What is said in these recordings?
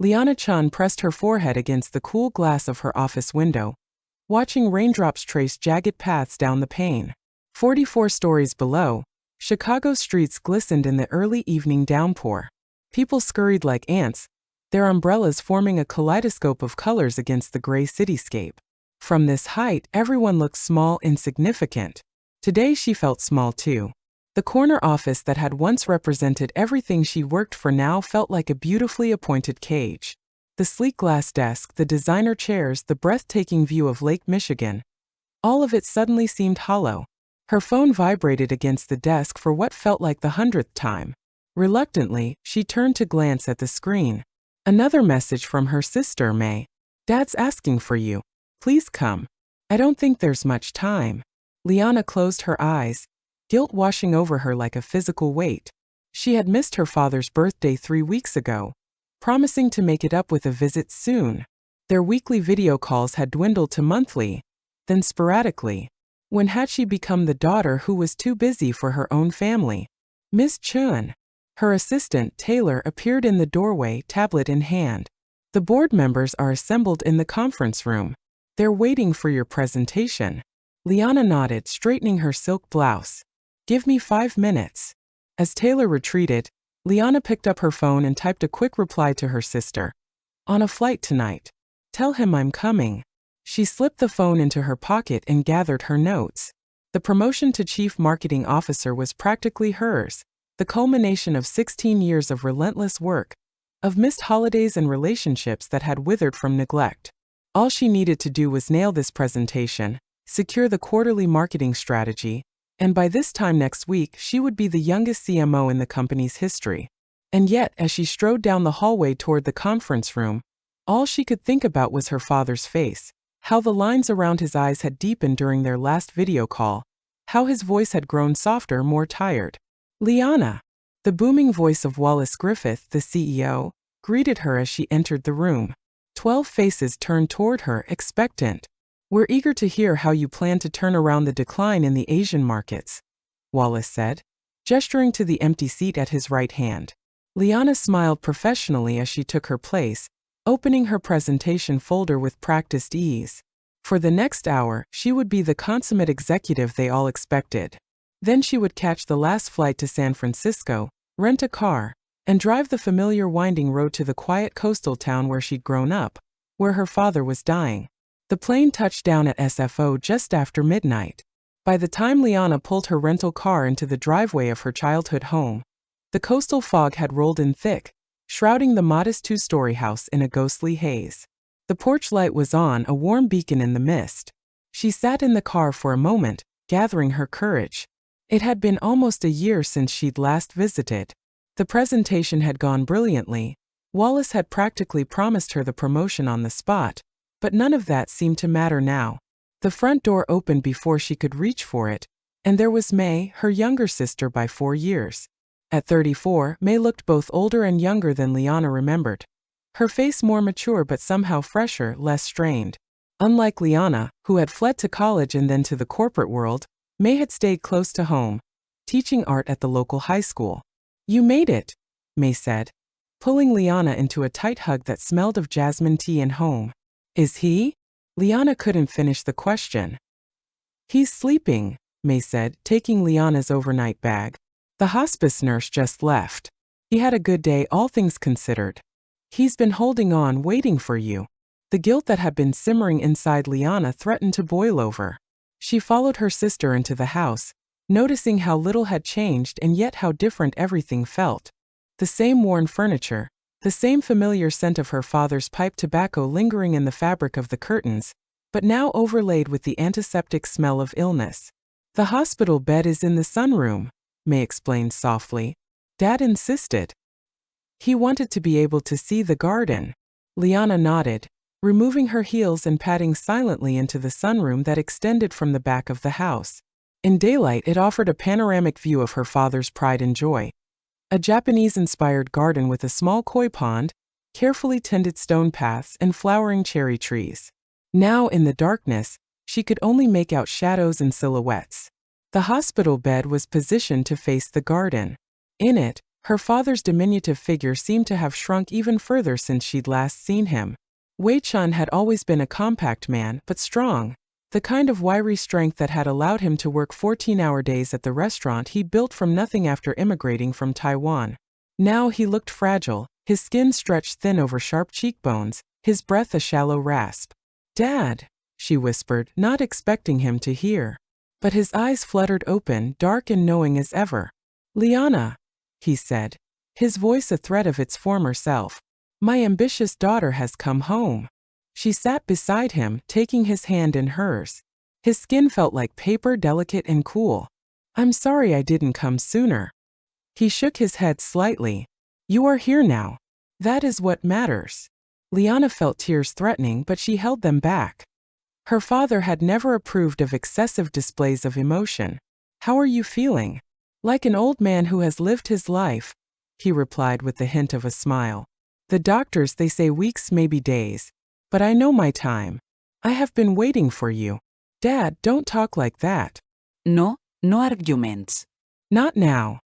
Liana-chan pressed her forehead against the cool glass of her office window, watching raindrops trace jagged paths down the pane. 44 stories below, Chicago's streets glistened in the early evening downpour. People scurried like ants, their umbrellas forming a kaleidoscope of colors against the gray cityscape. From this height, everyone looked small, insignificant. Today she felt small too. The corner office that had once represented everything she worked for now felt like a beautifully appointed cage. The sleek glass desk, the designer chairs, the breathtaking view of Lake Michigan. All of it suddenly seemed hollow. Her phone vibrated against the desk for what felt like the 100th time. Reluctantly, she turned to glance at the screen. Another message from her sister, May. "Dad's asking for you. Please come." "I don't think there's much time." Liana closed her eyes, guilt washing over her like a physical weight. She had missed her father's birthday 3 weeks ago, promising to make it up with a visit soon. Their weekly video calls had dwindled to monthly, then sporadically. When had she become the daughter who was too busy for her own family? Miss Chun. Her assistant, Taylor, appeared in the doorway, tablet in hand. "The board members are assembled in the conference room. They're waiting for your presentation." Liana nodded, straightening her silk blouse. "Give me 5 minutes." As Taylor retreated, Liana picked up her phone and typed a quick reply to her sister. "On a flight tonight. Tell him I'm coming." She slipped the phone into her pocket and gathered her notes. The promotion to Chief Marketing Officer was practically hers, the culmination of 16 years of relentless work, of missed holidays and relationships that had withered from neglect. All she needed to do was nail this presentation, secure the quarterly marketing strategy, and by this time next week she would be the youngest CMO in the company's history. And yet, as she strode down the hallway toward the conference room, all she could think about was her father's face, how the lines around his eyes had deepened during their last video call, how his voice had grown softer, more tired. "Liana!" The booming voice of Wallace Griffith, the CEO, greeted her as she entered the room. 12 faces turned toward her, expectant. "We're eager to hear how you plan to turn around the decline in the Asian markets," Wallace said, gesturing to the empty seat at his right hand. Liana smiled professionally as she took her place, opening her presentation folder with practiced ease. For the next hour, she would be the consummate executive they all expected. Then she would catch the last flight to San Francisco, rent a car, and drive the familiar winding road to the quiet coastal town where she'd grown up, where her father was dying. The plane touched down at SFO just after midnight. By the time Liana pulled her rental car into the driveway of her childhood home, the coastal fog had rolled in thick, shrouding the modest 2-story house in a ghostly haze. The porch light was on, a warm beacon in the mist. She sat in the car for a moment, gathering her courage. It had been almost a year since she'd last visited. The presentation had gone brilliantly. Wallace had practically promised her the promotion on the spot, but none of that seemed to matter now. The front door opened before she could reach for it, and there was May, her younger sister by 4 years. At 34, May looked both older and younger than Liana remembered. Her face more mature but somehow fresher, less strained. Unlike Liana, who had fled to college and then to the corporate world, May had stayed close to home, teaching art at the local high school. "You made it," May said, pulling Liana into a tight hug that smelled of jasmine tea and home. "Is he?" Liana couldn't finish the question. "He's sleeping," May said, taking Liana's overnight bag. "The hospice nurse just left. He had a good day, all things considered. He's been holding on, waiting for you." The guilt that had been simmering inside Liana threatened to boil over. She followed her sister into the house, noticing how little had changed and yet how different everything felt. The same worn furniture, the same familiar scent of her father's pipe tobacco lingering in the fabric of the curtains, but now overlaid with the antiseptic smell of illness. "The hospital bed is in the sunroom," May explained softly. "Dad insisted. He wanted to be able to see the garden." Liana nodded, removing her heels and padding silently into the sunroom that extended from the back of the house. In daylight, it offered a panoramic view of her father's pride and joy. A Japanese-inspired garden with a small koi pond, carefully tended stone paths, and flowering cherry trees. Now, in the darkness, she could only make out shadows and silhouettes. The hospital bed was positioned to face the garden. In it, Her father's diminutive figure seemed to have shrunk even further since she'd last seen him. Wei Chun had always been a compact man, but strong, the kind of wiry strength that had allowed him to work 14-hour days at the restaurant he'd built from nothing after immigrating from Taiwan. Now he looked fragile, his skin stretched thin over sharp cheekbones, his breath a shallow rasp. "Dad," she whispered, not expecting him to hear. But his eyes fluttered open, dark and knowing as ever. "Liana," he said, his voice a threat of its former self. "My ambitious daughter has come home." She sat beside him, taking his hand in hers. His skin felt like paper, delicate and cool. "I'm sorry I didn't come sooner." He shook his head slightly. "You are here now. That is what matters." Liana felt tears threatening, but she held them back. Her father had never approved of excessive displays of emotion. "How are you feeling?" "Like an old man who has lived his life," he replied with the hint of a smile. "The doctors, they say weeks, maybe days. But I know my time. I have been waiting for you." "Dad, don't talk like that." No arguments. "Not now."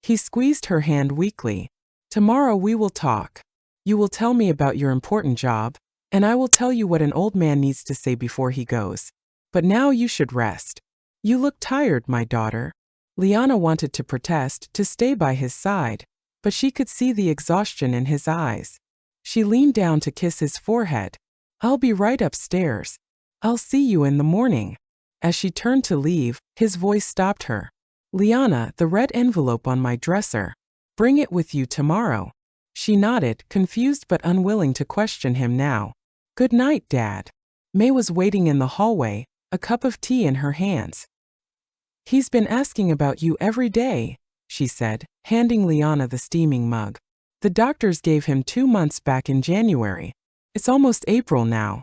He squeezed her hand weakly. "Tomorrow we will talk. You will tell me about your important job, and I will tell you what an old man needs to say before he goes. But now you should rest. You look tired, my daughter." Liana wanted to protest, to stay by his side, but she could see the exhaustion in his eyes. She leaned down to kiss his forehead. "I'll be right upstairs. I'll see you in the morning." As she turned to leave, his voice stopped her. "Liana, the red envelope on my dresser. Bring it with you tomorrow." She nodded, confused but unwilling to question him now. "Good night, Dad." May was waiting in the hallway, a cup of tea in her hands. "He's been asking about you every day," she said, handing Liana the steaming mug. "The doctors gave him 2 months back in January. It's almost April now.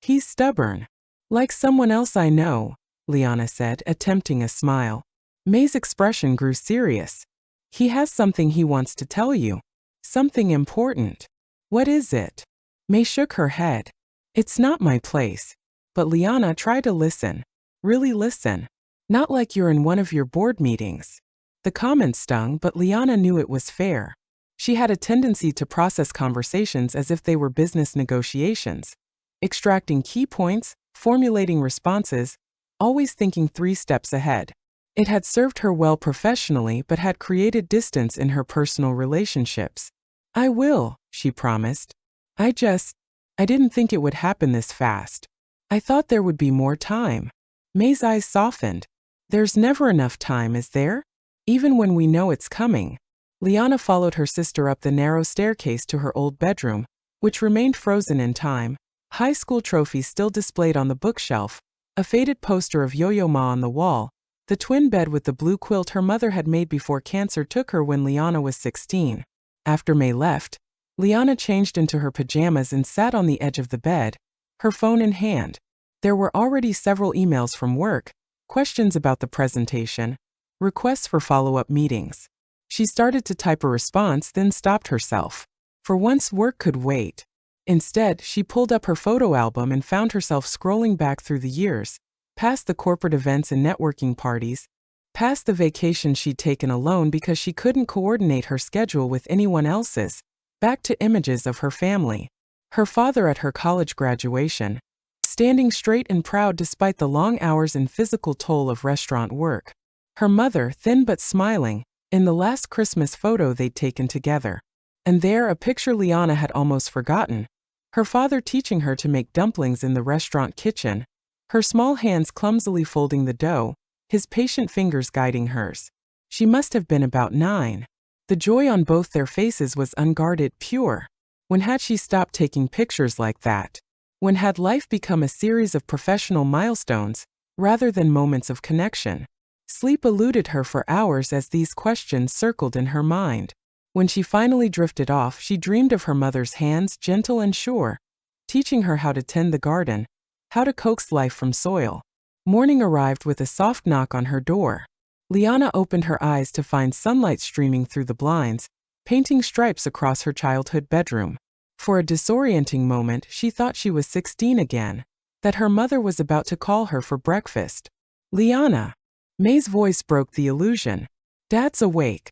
He's stubborn. Like someone else I know," Liana said, attempting a smile. May's expression grew serious. "He has something he wants to tell you. Something important." "What is it?" May shook her head. "It's not my place." But Liana, try to listen. Really listen. Not like you're in one of your board meetings. The comment stung, but Liana knew it was fair. She had a tendency to process conversations as if they were business negotiations, extracting key points, formulating responses, always thinking 3 steps ahead. It had served her well professionally but had created distance in her personal relationships. "I will," she promised. I didn't think it would happen this fast. I thought there would be more time." May's eyes softened. "There's never enough time, is there? Even when we know it's coming." Liana followed her sister up the narrow staircase to her old bedroom, which remained frozen in time. High school trophies still displayed on the bookshelf, a faded poster of Yo-Yo Ma on the wall, the twin bed with the blue quilt her mother had made before cancer took her when Liana was 16. After May left, Liana changed into her pajamas and sat on the edge of the bed, her phone in hand. There were already several emails from work, questions about the presentation, requests for follow-up meetings. She started to type a response, then stopped herself. For once, work could wait. Instead, she pulled up her photo album and found herself scrolling back through the years, past the corporate events and networking parties, past the vacations she'd taken alone because she couldn't coordinate her schedule with anyone else's, back to images of her family. Her father at her college graduation, standing straight and proud despite the long hours and physical toll of restaurant work. Her mother, thin but smiling, in the last Christmas photo they'd taken together. And there, a picture Liana had almost forgotten. Her father teaching her to make dumplings in the restaurant kitchen, her small hands clumsily folding the dough, his patient fingers guiding hers. She must have been about 9. The joy on both their faces was unguarded, pure. When had she stopped taking pictures like that? When had life become a series of professional milestones, rather than moments of connection? Sleep eluded her for hours as these questions circled in her mind. When she finally drifted off, she dreamed of her mother's hands, gentle and sure, teaching her how to tend the garden, how to coax life from soil. Morning arrived with a soft knock on her door. Liana opened her eyes to find sunlight streaming through the blinds, painting stripes across her childhood bedroom. For a disorienting moment, she thought she was 16 again, that her mother was about to call her for breakfast. "Liana." May's voice broke the illusion. "Dad's awake."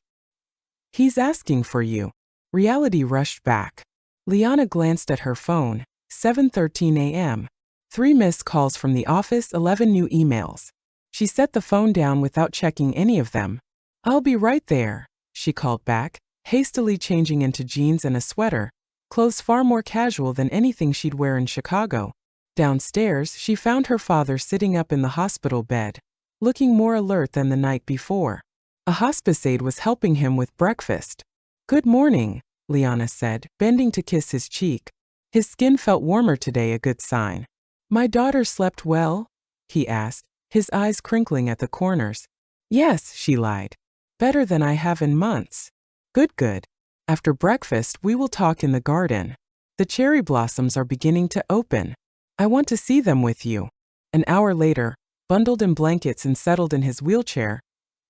He's asking for you. Reality rushed back. Liana glanced at her phone. 7:13 a.m. 3 missed calls from the office, 11 new emails. She set the phone down without checking any of them. I'll be right there, she called back, hastily changing into jeans and a sweater, clothes far more casual than anything she'd wear in Chicago. Downstairs, she found her father sitting up in the hospital bed, looking more alert than the night before. A hospice aide was helping him with breakfast. Good morning, Liana said, bending to kiss his cheek. His skin felt warmer today, a good sign. My daughter slept well? He asked, his eyes crinkling at the corners. Yes, she lied. Better than I have in months. Good. After breakfast, we will talk in the garden. The cherry blossoms are beginning to open. I want to see them with you. An hour later, bundled in blankets and settled in his wheelchair,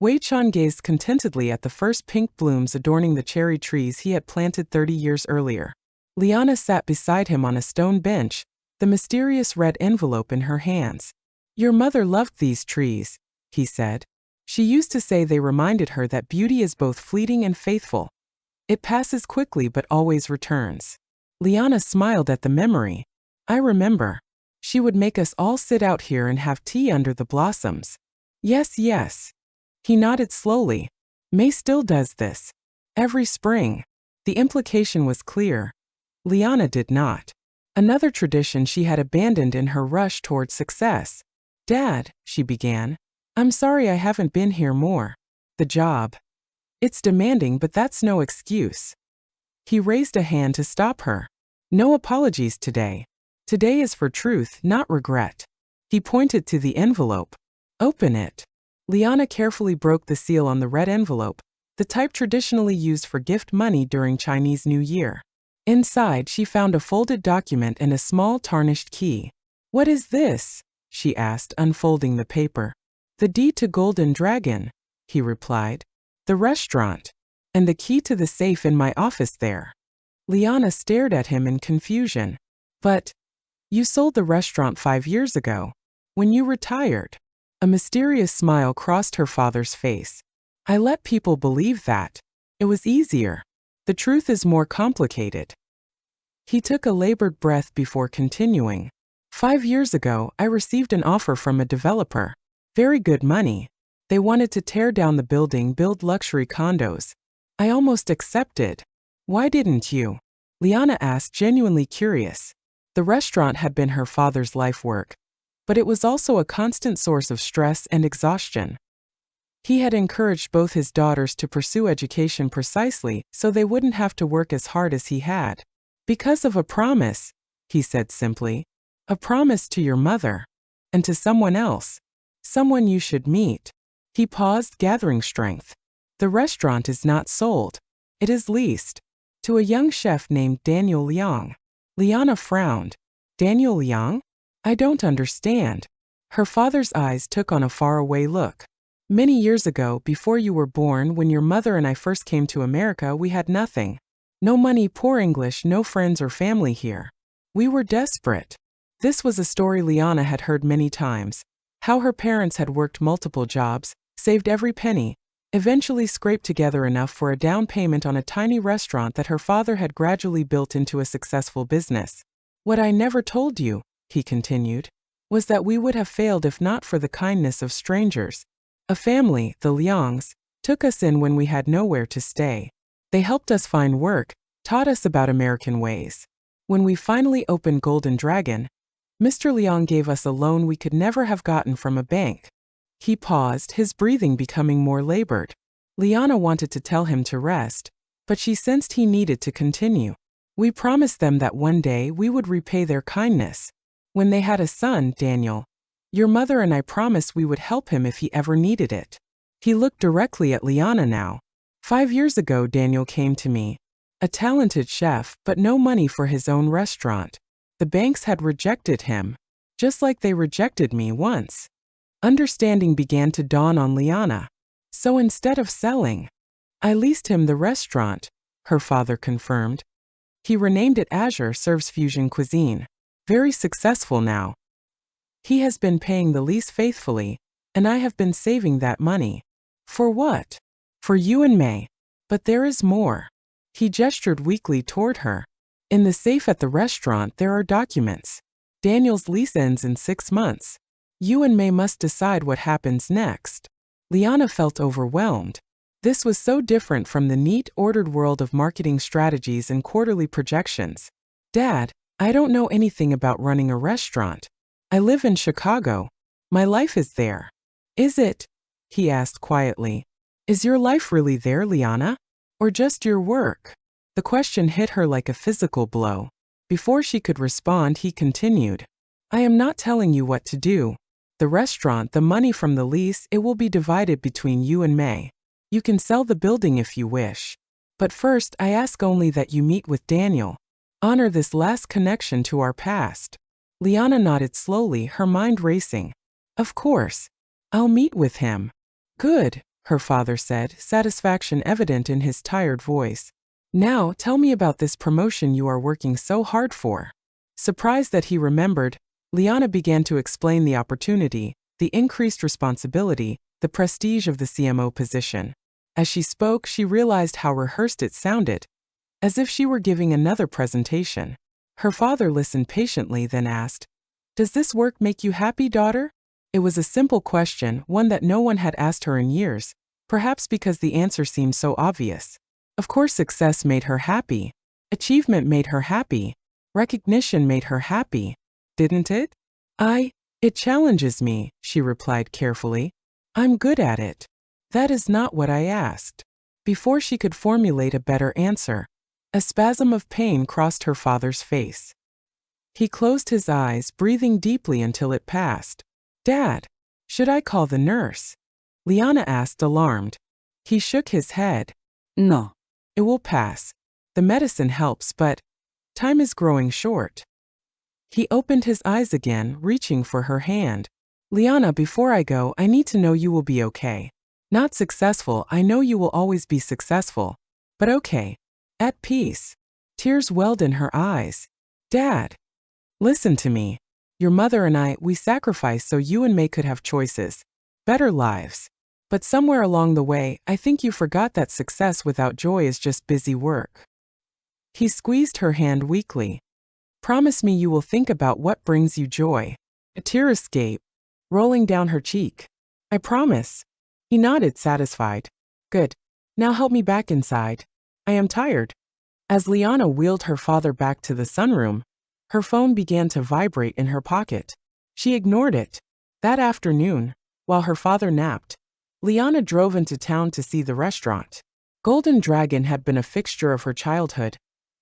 Wei Chan gazed contentedly at the first pink blooms adorning the cherry trees he had planted 30 years earlier. Liana sat beside him on a stone bench, the mysterious red envelope in her hands. Your mother loved these trees, he said. She used to say they reminded her that beauty is both fleeting and faithful. It passes quickly but always returns. Liana smiled at the memory. I remember. She would make us all sit out here and have tea under the blossoms. Yes. He nodded slowly. May still does this. Every spring. The implication was clear. Liana did not. Another tradition she had abandoned in her rush toward success. Dad, she began. I'm sorry I haven't been here more. The job. It's demanding, but that's no excuse. He raised a hand to stop her. No apologies today. Today is for truth, not regret. He pointed to the envelope. Open it. Liana carefully broke the seal on the red envelope, the type traditionally used for gift money during Chinese New Year. Inside, she found a folded document and a small tarnished key. What is this? She asked, unfolding the paper. The deed to Golden Dragon, he replied. The restaurant. And the key to the safe in my office there. Liana stared at him in confusion. But you sold the restaurant 5 years ago, when you retired. A mysterious smile crossed her father's face. I let people believe that. It was easier. The truth is more complicated. He took a labored breath before continuing. 5 years ago, I received an offer from a developer. Very good money. They wanted to tear down the building, build luxury condos. I almost accepted. Why didn't you? Liana asked, genuinely curious. The restaurant had been her father's life work, but it was also a constant source of stress and exhaustion. He had encouraged both his daughters to pursue education precisely so they wouldn't have to work as hard as he had. Because of a promise, he said simply. A promise to your mother. And to someone else. Someone you should meet. He paused, gathering strength. The restaurant is not sold. It is leased. To a young chef named Daniel Liang. Liana frowned. Daniel Liang? I don't understand. Her father's eyes took on a faraway look. Many years ago, before you were born, when your mother and I first came to America, we had nothing. No money, poor English, no friends or family here. We were desperate. This was a story Liana had heard many times. How her parents had worked multiple jobs, saved every penny, eventually scraped together enough for a down payment on a tiny restaurant that her father had gradually built into a successful business. What I never told you, he continued, was that we would have failed if not for the kindness of strangers. A family, the Liangs, took us in when we had nowhere to stay. They helped us find work, taught us about American ways. When we finally opened Golden Dragon, Mr. Liang gave us a loan we could never have gotten from a bank. He paused, his breathing becoming more labored. Liana wanted to tell him to rest, but she sensed he needed to continue. We promised them that one day we would repay their kindness. When they had a son, Daniel, your mother and I promised we would help him if he ever needed it. He looked directly at Liana now. 5 years ago, Daniel came to me. A talented chef, but no money for his own restaurant. The banks had rejected him, just like they rejected me once. Understanding began to dawn on Liana. So instead of selling, I leased him the restaurant, her father confirmed. He renamed it Azure, serves fusion cuisine. Very successful now. He has been paying the lease faithfully, and I have been saving that money. For what? For you and May. But there is more. He gestured weakly toward her. In the safe at the restaurant there are documents. Daniel's lease ends in 6 months. You and May must decide what happens next. Liana felt overwhelmed. This was so different from the neat, ordered world of marketing strategies and quarterly projections. Dad, I don't know anything about running a restaurant. I live in Chicago. My life is there. Is it? He asked quietly. Is your life really there, Liana? Or just your work? The question hit her like a physical blow. Before she could respond, he continued. I am not telling you what to do. The restaurant, the money from the lease, it will be divided between you and May. You can sell the building if you wish. But first, I ask only that you meet with Daniel. Honor this last connection to our past. Liana nodded slowly, her mind racing. Of course. I'll meet with him. Good, her father said, satisfaction evident in his tired voice. Now, tell me about this promotion you are working so hard for. Surprised that he remembered, Liana began to explain the opportunity, the increased responsibility, the prestige of the CMO position. As she spoke, she realized how rehearsed it sounded, as if she were giving another presentation. Her father listened patiently, then asked, Does this work make you happy, daughter? It was a simple question, one that no one had asked her in years, perhaps because the answer seemed so obvious. Of course, success made her happy. Achievement made her happy. Recognition made her happy. Didn't it? It challenges me, she replied carefully. I'm good at it. That is not what I asked. Before she could formulate a better answer, a spasm of pain crossed her father's face. He closed his eyes, breathing deeply until it passed. Dad, should I call the nurse? Liana asked, alarmed. He shook his head. No. It will pass. The medicine helps, but time is growing short. He opened his eyes again, reaching for her hand. Liana, before I go, I need to know you will be okay. Not successful, I know you will always be successful. But okay. At peace. Tears welled in her eyes. Dad. Listen to me. Your mother and I, we sacrificed so you and May could have choices. Better lives. But somewhere along the way, I think you forgot that success without joy is just busy work. He squeezed her hand weakly. Promise me you will think about what brings you joy. A tear escaped, rolling down her cheek. I promise. He nodded, satisfied. Good. Now help me back inside. I am tired. As Liana wheeled her father back to the sunroom, her phone began to vibrate in her pocket. She ignored it. That afternoon, while her father napped, Liana drove into town to see the restaurant. Golden Dragon had been a fixture of her childhood.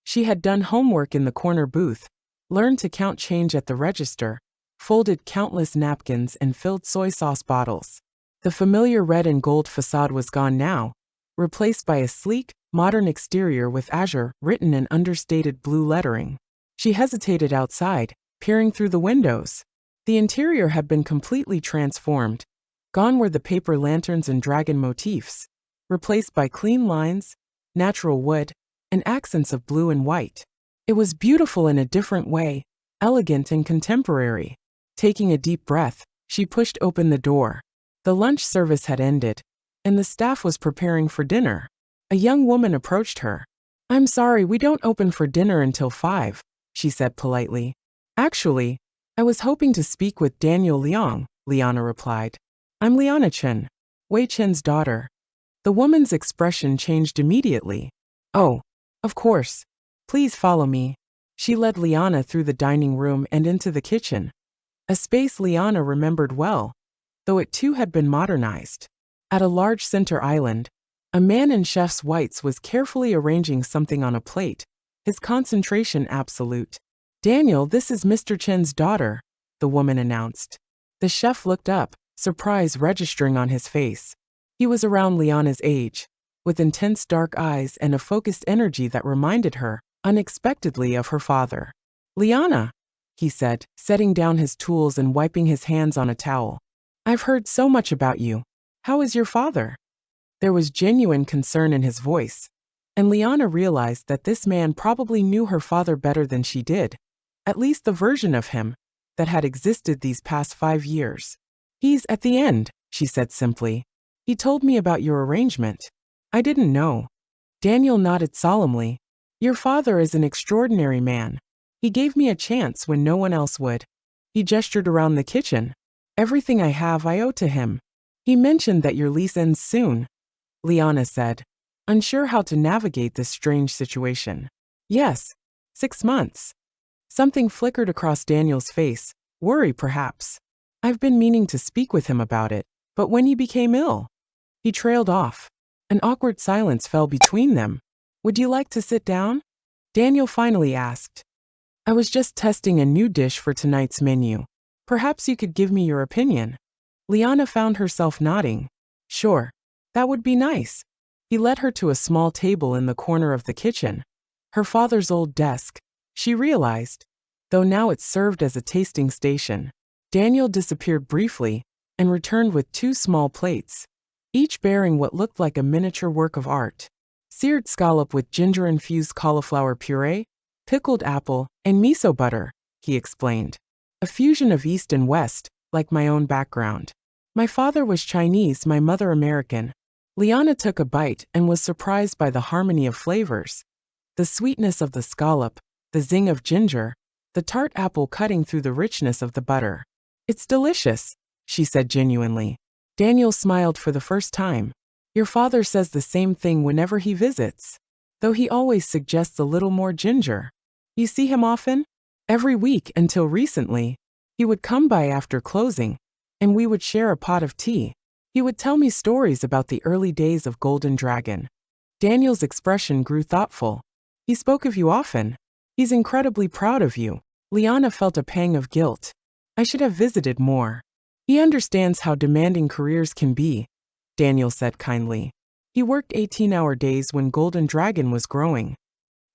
She had done homework in the corner booth, learned to count change at the register, folded countless napkins and filled soy sauce bottles. The familiar red and gold facade was gone now, replaced by a sleek, modern exterior with azure written in understated blue lettering. She hesitated outside, peering through the windows. The interior had been completely transformed. Gone were the paper lanterns and dragon motifs, replaced by clean lines, natural wood, and accents of blue and white. It was beautiful in a different way, elegant and contemporary. Taking a deep breath, she pushed open the door. The lunch service had ended, and the staff was preparing for dinner. A young woman approached her. I'm sorry, we don't open for dinner until 5, she said politely. Actually, I was hoping to speak with Daniel Liang, Liana replied. I'm Liana Chen, Wei Chen's daughter. The woman's expression changed immediately. Oh, of course. Please follow me. She led Liana through the dining room and into the kitchen, a space Liana remembered well, though it too had been modernized. At a large center island, a man in chef's whites was carefully arranging something on a plate, his concentration absolute. Daniel, this is Mr. Chen's daughter, the woman announced. The chef looked up, surprise registering on his face. He was around Liana's age, with intense dark eyes and a focused energy that reminded her, unexpectedly, of her father. Liana, he said, setting down his tools and wiping his hands on a towel. I've heard so much about you. How is your father? There was genuine concern in his voice, and Liana realized that this man probably knew her father better than she did, at least the version of him that had existed these past 5 years. He's at the end, she said simply. He told me about your arrangement. I didn't know. Daniel nodded solemnly. Your father is an extraordinary man. He gave me a chance when no one else would. He gestured around the kitchen. Everything I have I owe to him. He mentioned that your lease ends soon, Liana said, unsure how to navigate this strange situation. Yes, 6 months. Something flickered across Daniel's face, worry perhaps. I've been meaning to speak with him about it, but when he became ill, he trailed off. An awkward silence fell between them. Would you like to sit down? Daniel finally asked. I was just testing a new dish for tonight's menu. Perhaps you could give me your opinion. Liana found herself nodding. Sure, that would be nice. He led her to a small table in the corner of the kitchen. Her father's old desk, she realized, though now it served as a tasting station. Daniel disappeared briefly and returned with 2 small plates, each bearing what looked like a miniature work of art. Seared scallop with ginger-infused cauliflower puree, pickled apple, and miso butter, he explained. A fusion of East and West, like my own background. My father was Chinese, my mother American. Liana took a bite and was surprised by the harmony of flavors. The sweetness of the scallop, the zing of ginger, the tart apple cutting through the richness of the butter. It's delicious, she said genuinely. Daniel smiled for the first time. Your father says the same thing whenever he visits, though he always suggests a little more ginger. You see him often? Every week until recently. He would come by after closing, and we would share a pot of tea. He would tell me stories about the early days of Golden Dragon. Daniel's expression grew thoughtful. He spoke of you often. He's incredibly proud of you. Liana felt a pang of guilt. I should have visited more. He understands how demanding careers can be, Daniel said kindly. He worked 18-hour days when Golden Dragon was growing.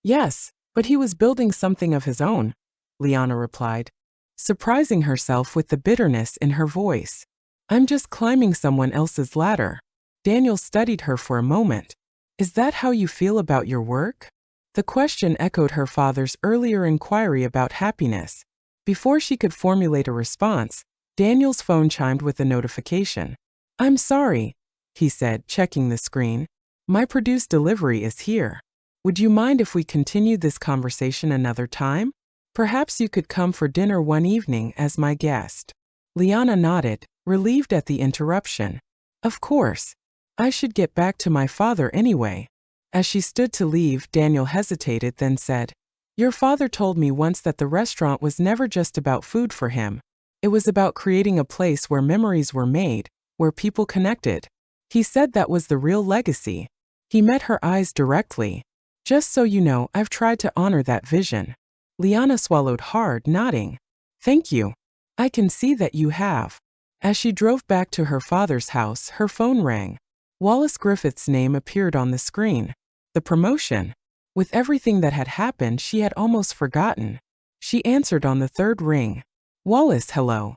Yes, but he was building something of his own, Liana replied, surprising herself with the bitterness in her voice. I'm just climbing someone else's ladder. Daniel studied her for a moment. Is that how you feel about your work? The question echoed her father's earlier inquiry about happiness. Before she could formulate a response, Daniel's phone chimed with a notification. I'm sorry, he said, checking the screen. My produced delivery is here. Would you mind if we continued this conversation another time? Perhaps you could come for dinner one evening as my guest. Liana nodded, relieved at the interruption. Of course. I should get back to my father anyway. As she stood to leave, Daniel hesitated, then said, Your father told me once that the restaurant was never just about food for him. It was about creating a place where memories were made, where people connected. He said that was the real legacy. He met her eyes directly. Just so you know, I've tried to honor that vision. Liana swallowed hard, nodding. Thank you. I can see that you have. As she drove back to her father's house, her phone rang. Wallace Griffith's name appeared on the screen. The promotion. With everything that had happened, she had almost forgotten. She answered on the 3rd ring. Wallace, hello.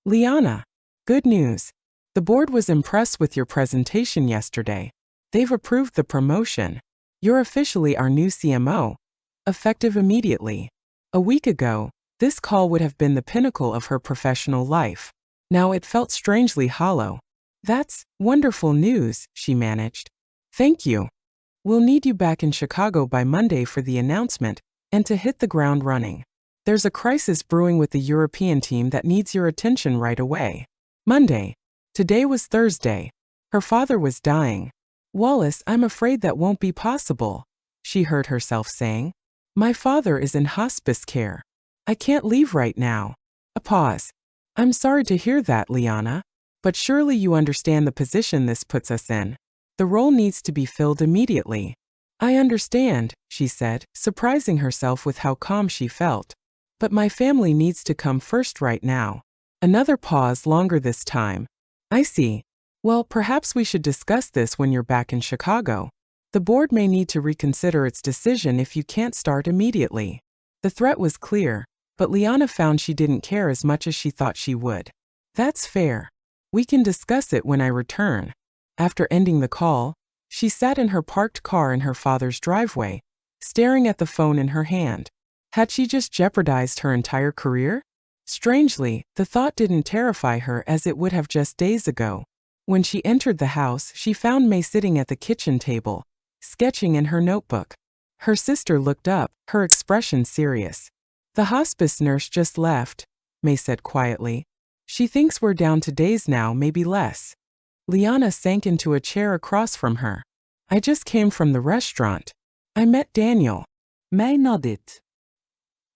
Liana. Good news. The board was impressed with your presentation yesterday. They've approved the promotion. You're officially our new CMO. Effective immediately. A week ago, this call would have been the pinnacle of her professional life. Now it felt strangely hollow. That's wonderful news, she managed. Thank you. We'll need you back in Chicago by Monday for the announcement and to hit the ground running. There's a crisis brewing with the European team that needs your attention right away. Monday. Today was Thursday. Her father was dying. Wallace, I'm afraid that won't be possible, she heard herself saying. My father is in hospice care. I can't leave right now. A pause. I'm sorry to hear that, Liana. But surely you understand the position this puts us in. The role needs to be filled immediately. I understand, she said, surprising herself with how calm she felt. But my family needs to come first right now. Another pause, longer this time. I see. Well, perhaps we should discuss this when you're back in Chicago. The board may need to reconsider its decision if you can't start immediately. The threat was clear, but Liana found she didn't care as much as she thought she would. That's fair. We can discuss it when I return. After ending the call, she sat in her parked car in her father's driveway, staring at the phone in her hand. Had she just jeopardized her entire career? Strangely, the thought didn't terrify her as it would have just days ago. When she entered the house, she found May sitting at the kitchen table, sketching in her notebook. Her sister looked up, her expression serious. The hospice nurse just left, May said quietly. She thinks we're down to days now, maybe less. Liana sank into a chair across from her. I just came from the restaurant. I met Daniel. May nodded.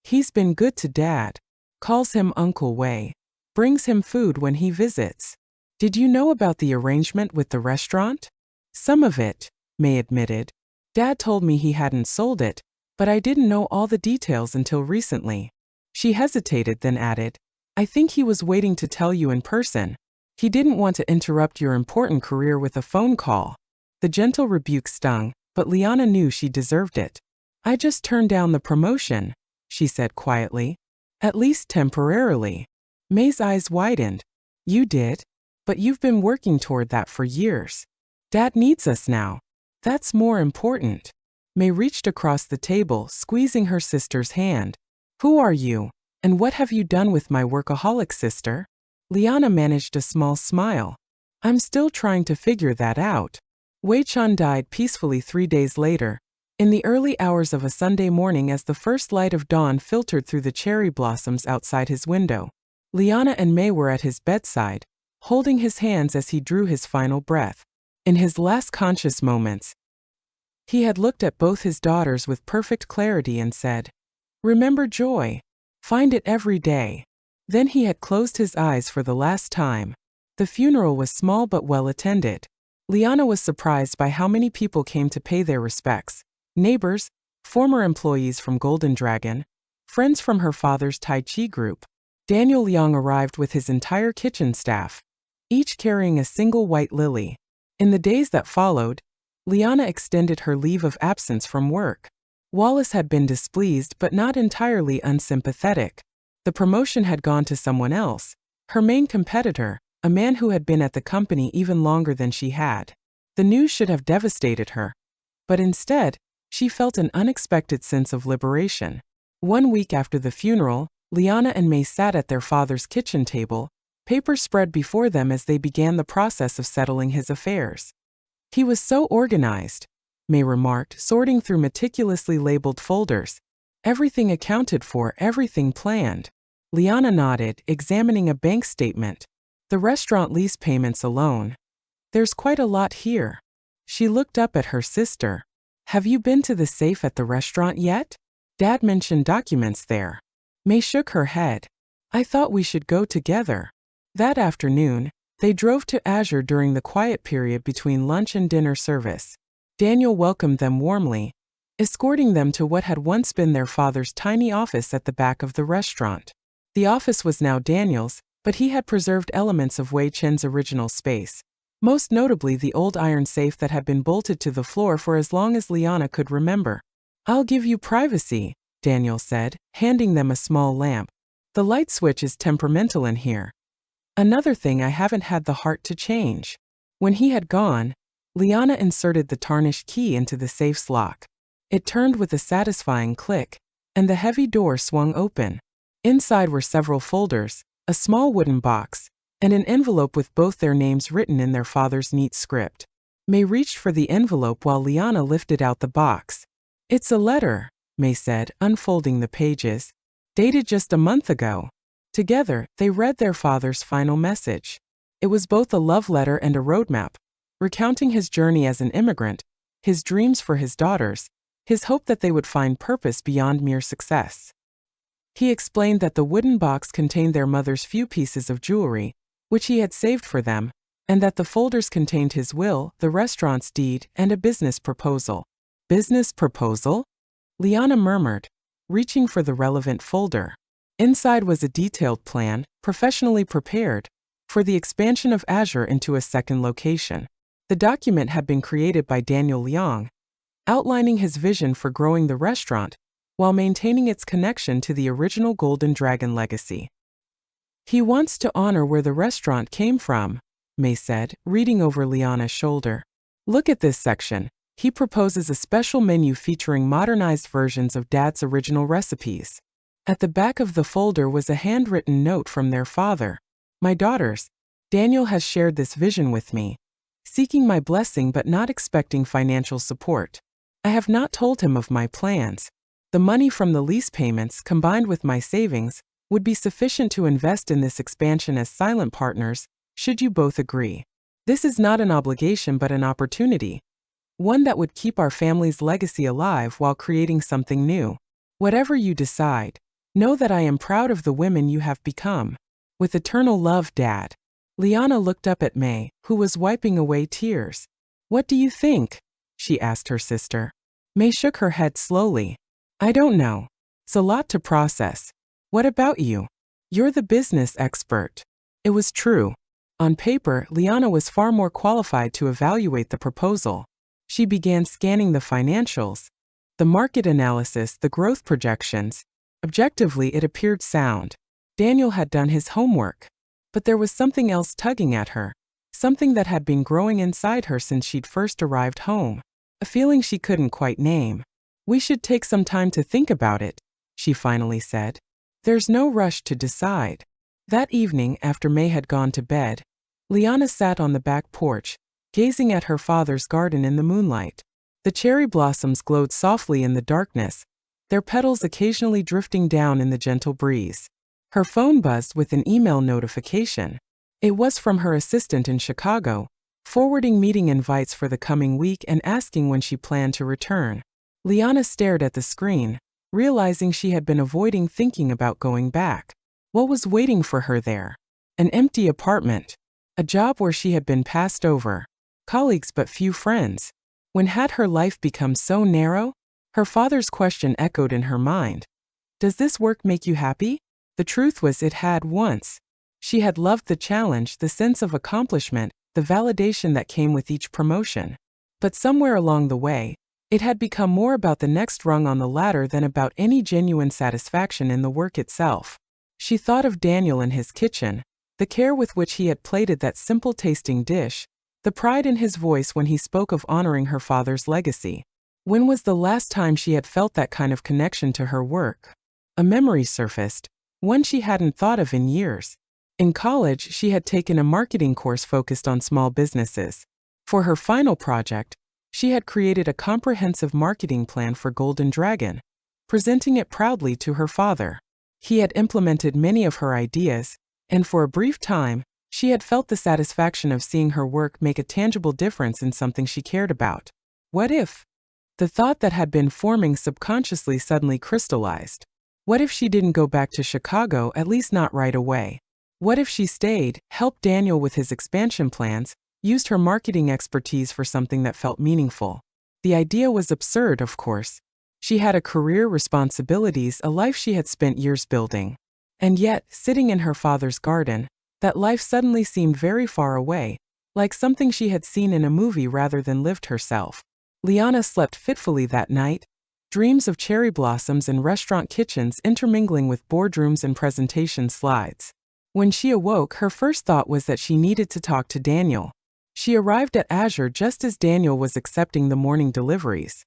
He's been good to Dad. Calls him Uncle Wei. Brings him food when he visits. Did you know about the arrangement with the restaurant? Some of it, May admitted. Dad told me he hadn't sold it, but I didn't know all the details until recently. She hesitated, then added, I think he was waiting to tell you in person. He didn't want to interrupt your important career with a phone call. The gentle rebuke stung, but Liana knew she deserved it. I just turned down the promotion, she said quietly. At least temporarily. May's eyes widened. You did? But you've been working toward that for years. Dad needs us now. That's more important. May reached across the table, squeezing her sister's hand. Who are you? And what have you done with my workaholic sister? Liana managed a small smile. I'm still trying to figure that out. Wei Chun died peacefully 3 days later, in the early hours of a Sunday morning as the first light of dawn filtered through the cherry blossoms outside his window. Liana and May were at his bedside, holding his hands as he drew his final breath. In his last conscious moments, he had looked at both his daughters with perfect clarity and said, Remember joy. Find it every day. Then he had closed his eyes for the last time. The funeral was small but well attended. Liana was surprised by how many people came to pay their respects. Neighbors, former employees from Golden Dragon, friends from her father's Tai Chi group. Daniel Liang arrived with his entire kitchen staff, each carrying a single white lily. In the days that followed, Liana extended her leave of absence from work. Wallace had been displeased but not entirely unsympathetic. The promotion had gone to someone else, her main competitor, a man who had been at the company even longer than she had. The news should have devastated her, but instead, she felt an unexpected sense of liberation. 1 week after the funeral, Liana and May sat at their father's kitchen table, papers spread before them as they began the process of settling his affairs. He was so organized, May remarked, sorting through meticulously labeled folders. Everything accounted for, everything planned. Liana nodded, examining a bank statement. The restaurant lease payments alone. There's quite a lot here. She looked up at her sister. Have you been to the safe at the restaurant yet? Dad mentioned documents there. May shook her head. I thought we should go together. That afternoon, they drove to Azure during the quiet period between lunch and dinner service. Daniel welcomed them warmly, escorting them to what had once been their father's tiny office at the back of the restaurant. The office was now Daniel's, but he had preserved elements of Wei Chen's original space, most notably the old iron safe that had been bolted to the floor for as long as Liana could remember. I'll give you privacy, Daniel said, handing them a small lamp. The light switch is temperamental in here. Another thing I haven't had the heart to change. When he had gone, Liana inserted the tarnished key into the safe's lock. It turned with a satisfying click, and the heavy door swung open. Inside were several folders, a small wooden box, and an envelope with both their names written in their father's neat script. May reached for the envelope while Liana lifted out the box. It's a letter, May said, unfolding the pages. Dated just a month ago. Together, they read their father's final message. It was both a love letter and a roadmap, recounting his journey as an immigrant, his dreams for his daughters, his hope that they would find purpose beyond mere success. He explained that the wooden box contained their mother's few pieces of jewelry, which he had saved for them, and that the folders contained his will, the restaurant's deed, and a business proposal. Business proposal? Liana murmured, reaching for the relevant folder. Inside was a detailed plan, professionally prepared, for the expansion of Azure into a second location. The document had been created by Daniel Liang, outlining his vision for growing the restaurant while maintaining its connection to the original Golden Dragon legacy. He wants to honor where the restaurant came from, May said, reading over Liana's shoulder. Look at this section. He proposes a special menu featuring modernized versions of Dad's original recipes. At the back of the folder was a handwritten note from their father. My daughters, Daniel has shared this vision with me. seeking my blessing but not expecting financial support. I have not told him of my plans. The money from the lease payments, combined with my savings, would be sufficient to invest in this expansion as silent partners, should you both agree. This is not an obligation but an opportunity, one that would keep our family's legacy alive while creating something new. Whatever you decide, know that I am proud of the women you have become. With eternal love, Dad. Liana looked up at May, who was wiping away tears. What do you think? She asked her sister. May shook her head slowly. I don't know. It's a lot to process. What about you? You're the business expert. It was true. On paper, Liana was far more qualified to evaluate the proposal. She began scanning the financials, the market analysis, the growth projections. Objectively, it appeared sound. Daniel had done his homework. But there was something else tugging at her, something that had been growing inside her since she'd first arrived home, a feeling she couldn't quite name. We should take some time to think about it, she finally said. There's no rush to decide. That evening, after May had gone to bed, Liana sat on the back porch, gazing at her father's garden in the moonlight. The cherry blossoms glowed softly in the darkness, their petals occasionally drifting down in the gentle breeze. Her phone buzzed with an email notification. It was from her assistant in Chicago, forwarding meeting invites for the coming week and asking when she planned to return. Liana stared at the screen, realizing she had been avoiding thinking about going back. What was waiting for her there? An empty apartment. A job where she had been passed over. Colleagues but few friends. When had her life become so narrow? Her father's question echoed in her mind. Does this work make you happy? The truth was it had once. She had loved the challenge, the sense of accomplishment, the validation that came with each promotion. But somewhere along the way, it had become more about the next rung on the ladder than about any genuine satisfaction in the work itself. She thought of Daniel in his kitchen, the care with which he had plated that simple-tasting dish, the pride in his voice when he spoke of honoring her father's legacy. When was the last time she had felt that kind of connection to her work? A memory surfaced, one she hadn't thought of in years. In college, she had taken a marketing course focused on small businesses. For her final project, she had created a comprehensive marketing plan for Golden Dragon, presenting it proudly to her father. He had implemented many of her ideas, and for a brief time, she had felt the satisfaction of seeing her work make a tangible difference in something she cared about. What if? The thought that had been forming subconsciously suddenly crystallized. What if she didn't go back to Chicago, at least not right away? What if she stayed, helped Daniel with his expansion plans, used her marketing expertise for something that felt meaningful? The idea was absurd, of course. She had a career, responsibilities, a life she had spent years building. And yet, sitting in her father's garden, that life suddenly seemed very far away, like something she had seen in a movie rather than lived herself. Liana slept fitfully that night, dreams of cherry blossoms and restaurant kitchens intermingling with boardrooms and presentation slides. When she awoke, her first thought was that she needed to talk to Daniel. She arrived at Azure just as Daniel was accepting the morning deliveries.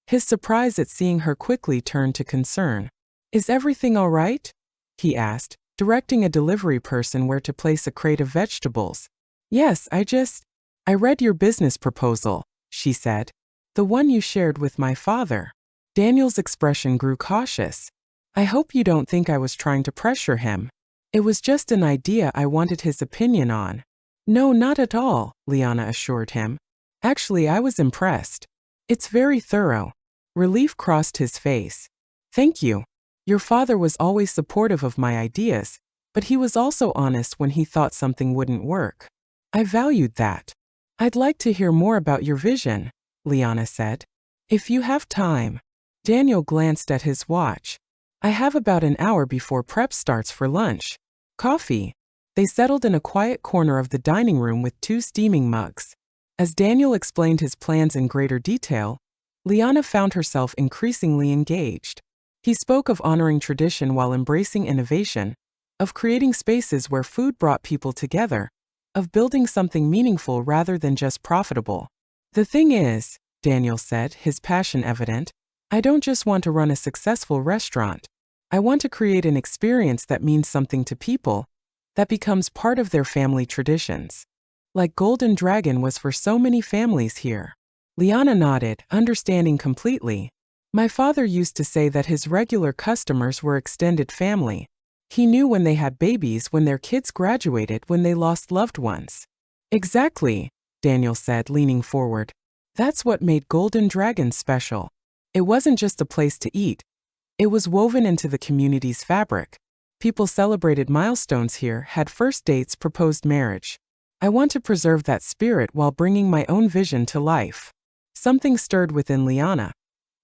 His surprise at seeing her quickly turned to concern. Is everything all right? He asked, directing a delivery person where to place a crate of vegetables. Yes, I read your business proposal, she said. The one you shared with my father. Daniel's expression grew cautious. I hope you don't think I was trying to pressure him. It was just an idea I wanted his opinion on. No, not at all, Liana assured him. Actually, I was impressed. It's very thorough. Relief crossed his face. Thank you. Your father was always supportive of my ideas, but he was also honest when he thought something wouldn't work. I valued that. I'd like to hear more about your vision, Liana said. If you have time. Daniel glanced at his watch. I have about an hour before prep starts for lunch. Coffee. They settled in a quiet corner of the dining room with 2 steaming mugs. As Daniel explained his plans in greater detail, Liana found herself increasingly engaged. He spoke of honoring tradition while embracing innovation, of creating spaces where food brought people together, of building something meaningful rather than just profitable. The thing is, Daniel said, his passion evident, I don't just want to run a successful restaurant. I want to create an experience that means something to people, that becomes part of their family traditions. like Golden Dragon was for so many families here. Liana nodded, understanding completely. My father used to say that his regular customers were extended family. He knew when they had babies, when their kids graduated, when they lost loved ones. Exactly, Daniel said, leaning forward. That's what made Golden Dragon special. It wasn't just a place to eat. It was woven into the community's fabric. People celebrated milestones here, had first dates, proposed marriage. I want to preserve that spirit while bringing my own vision to life. Something stirred within Liana.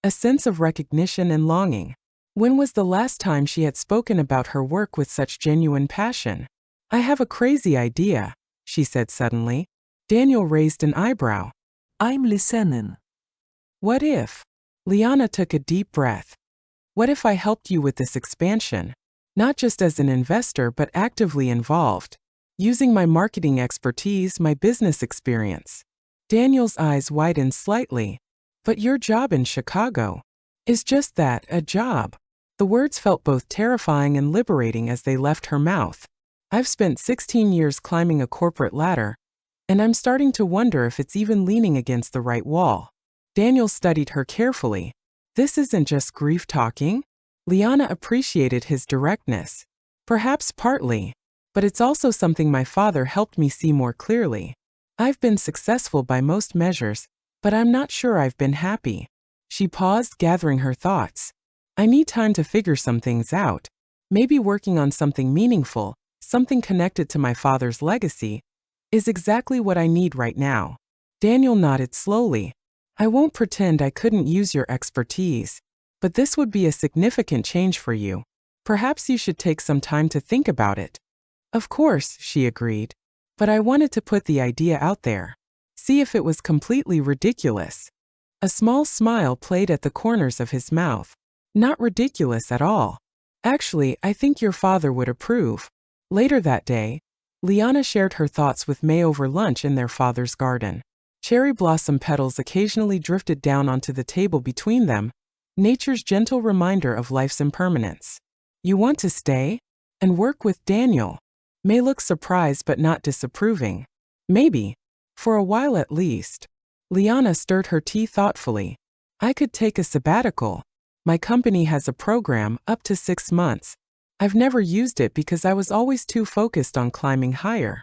A sense of recognition and longing. When was the last time she had spoken about her work with such genuine passion? I have a crazy idea, she said suddenly. Daniel raised an eyebrow. I'm listening. What if? Liana took a deep breath. What if I helped you with this expansion? Not just as an investor, but actively involved. Using my marketing expertise, my business experience. Daniel's eyes widened slightly. But your job in Chicago is just that, a job. The words felt both terrifying and liberating as they left her mouth. I've spent 16 years climbing a corporate ladder, and I'm starting to wonder if it's even leaning against the right wall. Daniel studied her carefully. This isn't just grief talking. Liana appreciated his directness. Perhaps partly, but it's also something my father helped me see more clearly. I've been successful by most measures, but I'm not sure I've been happy. She paused, gathering her thoughts. I need time to figure some things out. Maybe working on something meaningful, something connected to my father's legacy, is exactly what I need right now. Daniel nodded slowly. I won't pretend I couldn't use your expertise, but this would be a significant change for you. Perhaps you should take some time to think about it. Of course, she agreed. But I wanted to put the idea out there. See if it was completely ridiculous. A small smile played at the corners of his mouth. Not ridiculous at all. Actually, I think your father would approve. Later that day, Liana shared her thoughts with May over lunch in their father's garden. Cherry blossom petals occasionally drifted down onto the table between them, nature's gentle reminder of life's impermanence. You want to stay? And work with Daniel? May looked surprised but not disapproving. Maybe. For a while at least. Liana stirred her tea thoughtfully. I could take a sabbatical. My company has a program up to 6 months. I've never used it because I was always too focused on climbing higher.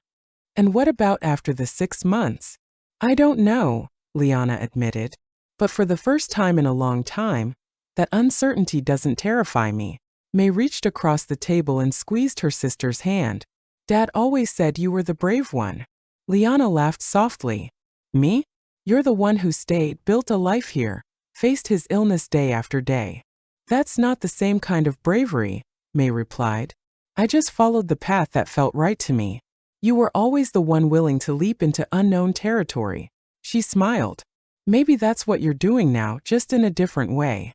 And what about after the 6 months? I don't know, Liana admitted. But for the first time in a long time, that uncertainty doesn't terrify me. May reached across the table and squeezed her sister's hand. Dad always said you were the brave one. Liana laughed softly. Me? You're the one who stayed, built a life here, faced his illness day after day. That's not the same kind of bravery, May replied. I just followed the path that felt right to me. You were always the one willing to leap into unknown territory. She smiled. Maybe that's what you're doing now, just in a different way.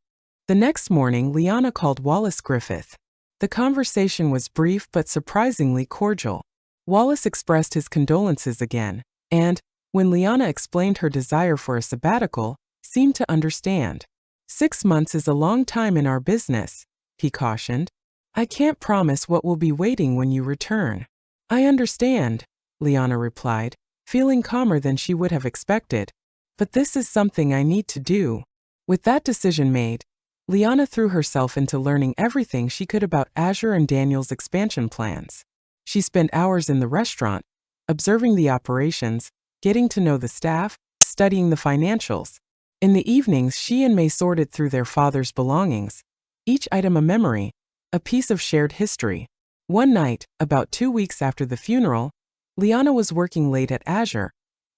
The next morning, Liana called Wallace Griffith. The conversation was brief but surprisingly cordial. Wallace expressed his condolences again, and, when Liana explained her desire for a sabbatical, seemed to understand. 6 months is a long time in our business, he cautioned. I can't promise what will be waiting when you return. I understand, Liana replied, feeling calmer than she would have expected. But this is something I need to do. With that decision made, Liana threw herself into learning everything she could about Azure and Daniel's expansion plans. She spent hours in the restaurant, observing the operations, getting to know the staff, studying the financials. In the evenings, she and May sorted through their father's belongings, each item a memory, a piece of shared history. One night, about 2 weeks after the funeral, Liana was working late at Azure,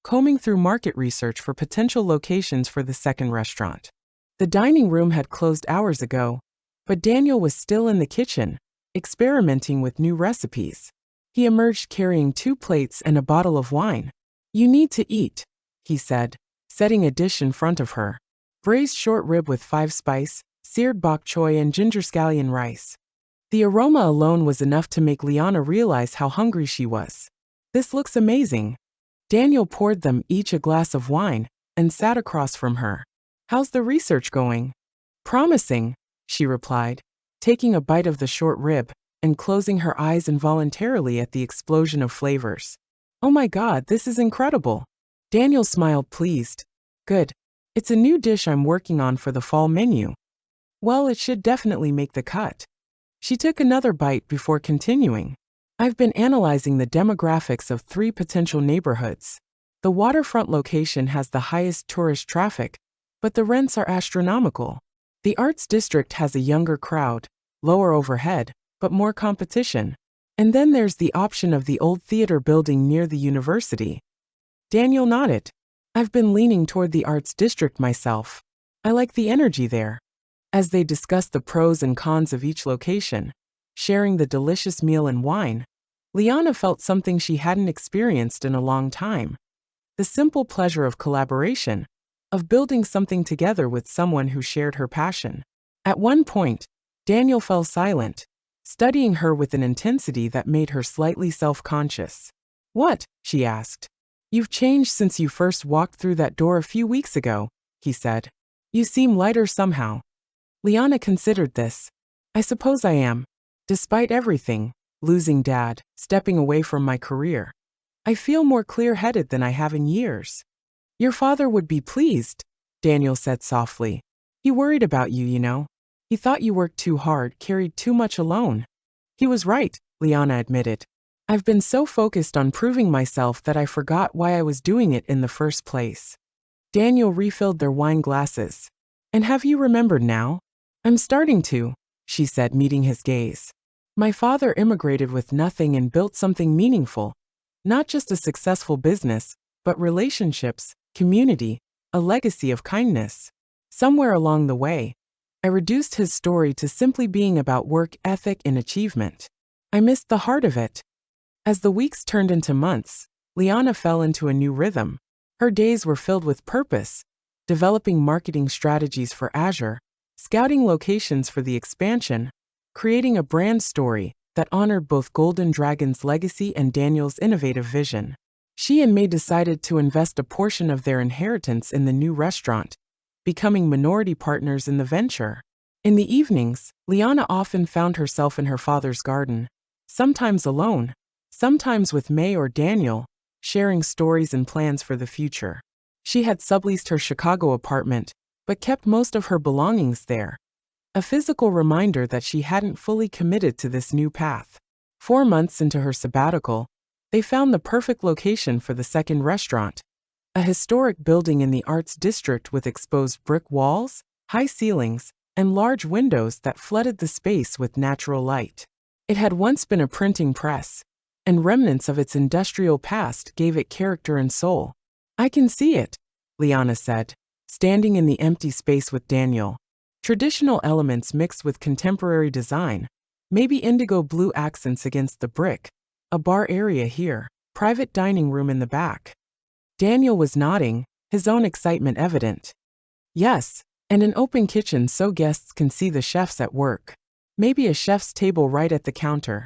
combing through market research for potential locations for the second restaurant. The dining room had closed hours ago, but Daniel was still in the kitchen, experimenting with new recipes. He emerged carrying 2 plates and a bottle of wine. You need to eat, he said, setting a dish in front of her. Braised short rib with 5-spice, seared bok choy and ginger scallion rice. The aroma alone was enough to make Liana realize how hungry she was. This looks amazing. Daniel poured them each a glass of wine and sat across from her. How's the research going? Promising, she replied, taking a bite of the short rib and closing her eyes involuntarily at the explosion of flavors. Oh my God, this is incredible. Daniel smiled, pleased. Good. It's a new dish I'm working on for the fall menu. Well, it should definitely make the cut. She took another bite before continuing. I've been analyzing the demographics of 3 potential neighborhoods. The waterfront location has the highest tourist traffic, but the rents are astronomical. The Arts District has a younger crowd, lower overhead, but more competition. And then there's the option of the old theater building near the university. Daniel nodded. I've been leaning toward the Arts District myself. I like the energy there. As they discussed the pros and cons of each location, sharing the delicious meal and wine, Liana felt something she hadn't experienced in a long time. The simple pleasure of collaboration, of building something together with someone who shared her passion. At one point, Daniel fell silent, studying her with an intensity that made her slightly self-conscious. What? She asked. You've changed since you first walked through that door a few weeks ago, he said. You seem lighter somehow. Liana considered this. I suppose I am. Despite everything, losing Dad, stepping away from my career, I feel more clear-headed than I have in years. Your father would be pleased, Daniel said softly. He worried about you, you know. He thought you worked too hard, carried too much alone. He was right, Liana admitted. I've been so focused on proving myself that I forgot why I was doing it in the first place. Daniel refilled their wine glasses. And have you remembered now? I'm starting to, she said, meeting his gaze. My father immigrated with nothing and built something meaningful. Not just a successful business, but relationships, community, a legacy of kindness. Somewhere along the way, I reduced his story to simply being about work ethic and achievement. I missed the heart of it. As the weeks turned into months, Liana fell into a new rhythm. Her days were filled with purpose, developing marketing strategies for Azure, scouting locations for the expansion, creating a brand story that honored both Golden Dragon's legacy and Daniel's innovative vision. She and May decided to invest a portion of their inheritance in the new restaurant, becoming minority partners in the venture. In the evenings, Liana often found herself in her father's garden, sometimes alone, sometimes with May or Daniel, sharing stories and plans for the future. She had subleased her Chicago apartment, but kept most of her belongings there. A physical reminder that she hadn't fully committed to this new path. 4 months into her sabbatical, they found the perfect location for the second restaurant. A historic building in the Arts District with exposed brick walls, high ceilings, and large windows that flooded the space with natural light. It had once been a printing press, and remnants of its industrial past gave it character and soul. I can see it, Liana said, standing in the empty space with Daniel. Traditional elements mixed with contemporary design, maybe indigo blue accents against the brick, a bar area here, private dining room in the back. Daniel was nodding, his own excitement evident. Yes, and an open kitchen so guests can see the chefs at work. Maybe a chef's table right at the counter.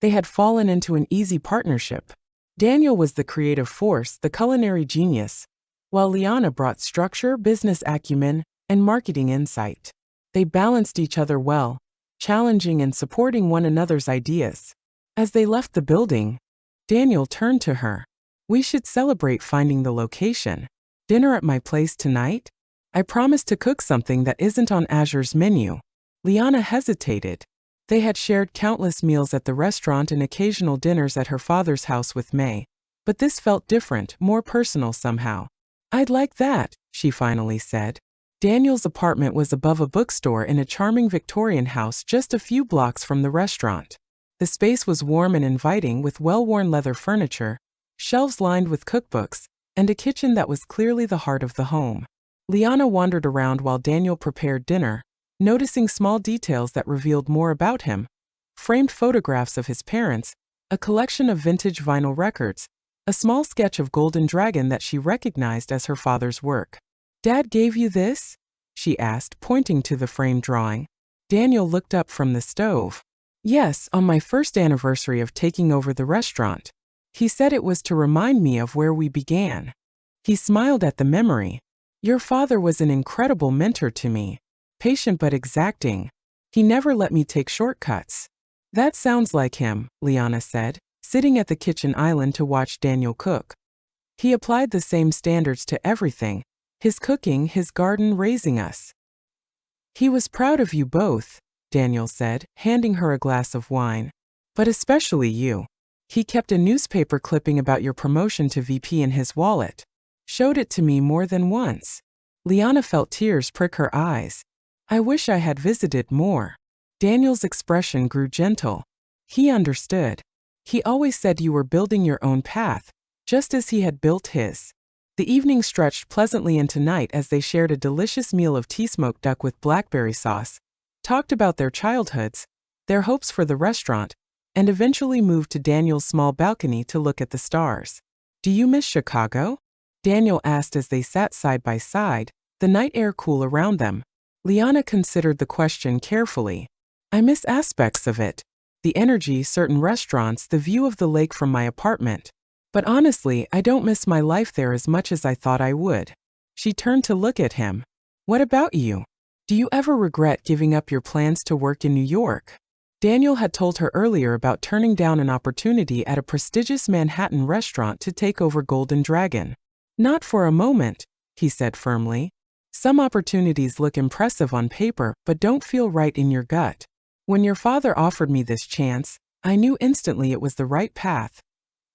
They had fallen into an easy partnership. Daniel was the creative force, the culinary genius, while Liana brought structure, business acumen, and marketing insight. They balanced each other well, challenging and supporting one another's ideas. As they left the building, Daniel turned to her. We should celebrate finding the location. Dinner at my place tonight? I promise to cook something that isn't on Azure's menu. Liana hesitated. They had shared countless meals at the restaurant and occasional dinners at her father's house with May. But this felt different, more personal somehow. I'd like that, she finally said. Daniel's apartment was above a bookstore in a charming Victorian house just a few blocks from the restaurant. The space was warm and inviting with well-worn leather furniture, shelves lined with cookbooks, and a kitchen that was clearly the heart of the home. Liana wandered around while Daniel prepared dinner, noticing small details that revealed more about him. Framed photographs of his parents, a collection of vintage vinyl records, a small sketch of Golden Dragon that she recognized as her father's work. Dad gave you this? She asked, pointing to the framed drawing. Daniel looked up from the stove. Yes, on my first anniversary of taking over the restaurant. He said it was to remind me of where we began. He smiled at the memory. Your father was an incredible mentor to me. Patient but exacting. He never let me take shortcuts. That sounds like him, Liana said, sitting at the kitchen island to watch Daniel cook. He applied the same standards to everything, his cooking, his garden, raising us. He was proud of you both, Daniel said, handing her a glass of wine. But especially you. He kept a newspaper clipping about your promotion to VP in his wallet. Showed it to me more than once. Liana felt tears prick her eyes. I wish I had visited more. Daniel's expression grew gentle. He understood. He always said you were building your own path, just as he had built his. The evening stretched pleasantly into night as they shared a delicious meal of tea-smoked duck with blackberry sauce, talked about their childhoods, their hopes for the restaurant, and eventually moved to Daniel's small balcony to look at the stars. Do you miss Chicago? Daniel asked as they sat side by side, the night air cool around them. Liana considered the question carefully. I miss aspects of it. The energy, certain restaurants, the view of the lake from my apartment. But honestly, I don't miss my life there as much as I thought I would. She turned to look at him. What about you? Do you ever regret giving up your plans to work in New York? Daniel had told her earlier about turning down an opportunity at a prestigious Manhattan restaurant to take over Golden Dragon. Not for a moment, he said firmly. Some opportunities look impressive on paper but don't feel right in your gut. When your father offered me this chance, I knew instantly it was the right path,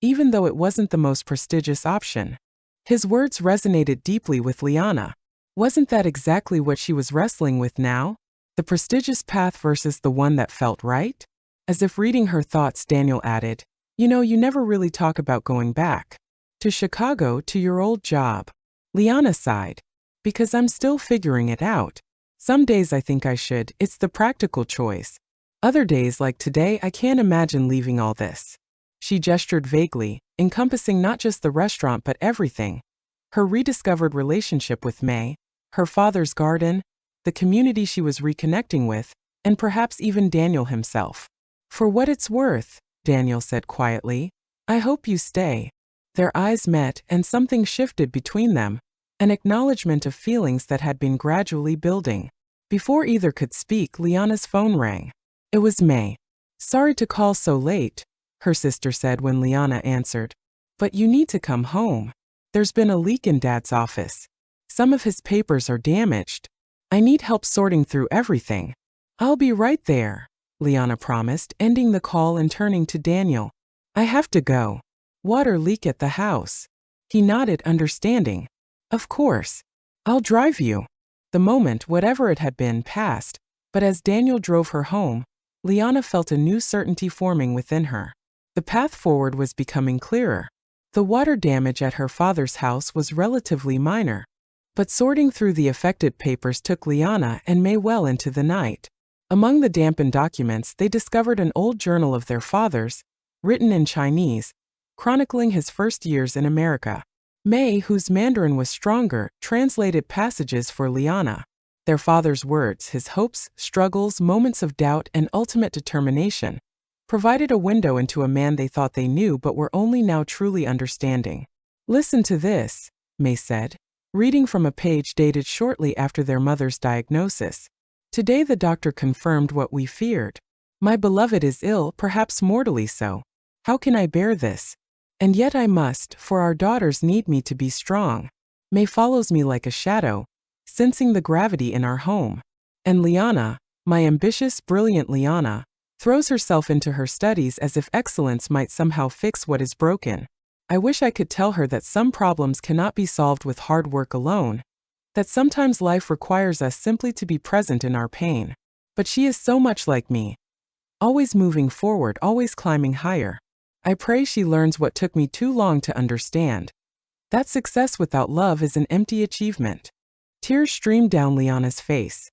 even though it wasn't the most prestigious option. His words resonated deeply with Liana. Wasn't that exactly what she was wrestling with now? The prestigious path versus the one that felt right? As if reading her thoughts, Daniel added, You know, you never really talk about going back. To Chicago, to your old job. Liana sighed. Because I'm still figuring it out. Some days I think I should, it's the practical choice. Other days like today I can't imagine leaving all this. She gestured vaguely, encompassing not just the restaurant but everything. Her rediscovered relationship with May, her father's garden, the community she was reconnecting with, and perhaps even Daniel himself. For what it's worth, Daniel said quietly, I hope you stay. Their eyes met and something shifted between them, an acknowledgement of feelings that had been gradually building. Before either could speak, Liana's phone rang. It was May. Sorry to call so late, her sister said when Liana answered. But you need to come home. There's been a leak in Dad's office. Some of his papers are damaged. I need help sorting through everything. I'll be right there, Liana promised, ending the call and turning to Daniel. I have to go. Water leak at the house. He nodded, understanding. Of course. I'll drive you. The moment, whatever it had been, passed, but as Daniel drove her home, Liana felt a new certainty forming within her. The path forward was becoming clearer. The water damage at her father's house was relatively minor, but sorting through the affected papers took Liana and May well into the night. Among the dampened documents, they discovered an old journal of their father's, written in Chinese, chronicling his first years in America. May, whose Mandarin was stronger, translated passages for Liana. Their father's words, his hopes, struggles, moments of doubt, and ultimate determination, provided a window into a man they thought they knew but were only now truly understanding. Listen to this, May said, reading from a page dated shortly after their mother's diagnosis. Today the doctor confirmed what we feared. My beloved is ill, perhaps mortally so. How can I bear this? And yet I must, for our daughters need me to be strong. May follows me like a shadow, sensing the gravity in our home. And Liana, my ambitious, brilliant Liana, throws herself into her studies as if excellence might somehow fix what is broken. I wish I could tell her that some problems cannot be solved with hard work alone, that sometimes life requires us simply to be present in our pain. But she is so much like me, always moving forward, always climbing higher. I pray she learns what took me too long to understand. That success without love is an empty achievement. Tears streamed down Liana's face.